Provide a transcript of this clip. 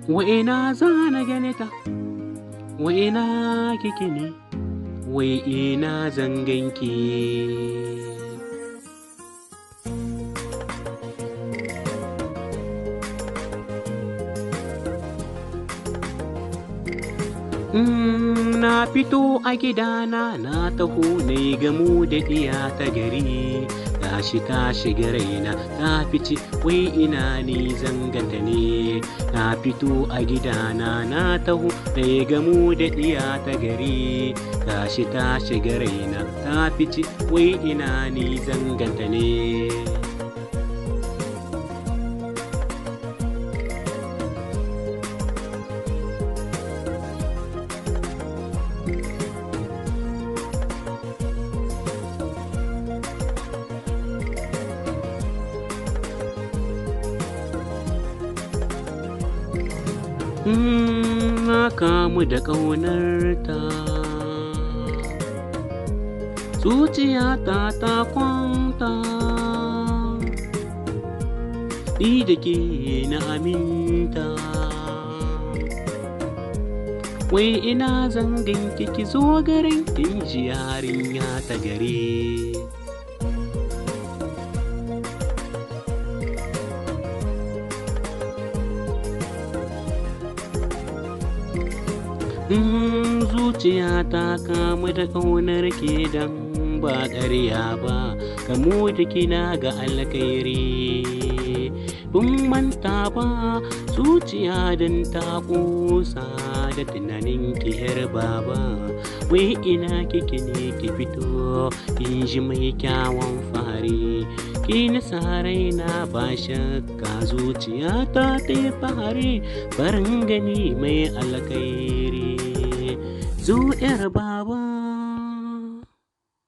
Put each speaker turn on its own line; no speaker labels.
Wai ina za na gane ta, wai ina kike ne, wai ina zan ganki. Na fito a gidana na taho na gamu da ɗiya ta gari, tashi ta shiga raina ta fice wai ina ni zanganta ne. Na fito a gidana na taho na gamu da ɗiya ta gari, tashi ta shiga raina ta fice wai ina ni zanganta ne. Na kamu da ƙaunarta, zuciyata ta kwanta, ni da ke na aminta. Wai ina zan ganki ki zo garin in ji yarinya ta gari. Zuciya ta kamu da ƙaunar ke dan ba ƙarya ba, kamu da kina ga alkhairi. Bin manta ba zuciya dan ta ƙosa da tunanin ki yar baba, wai ina kike ne ki fito in ji mai kyawun fari. Ki nisa raina ba shakka zuciya ta yi fari, farin gani mai alkhairi. Zo 'yar baba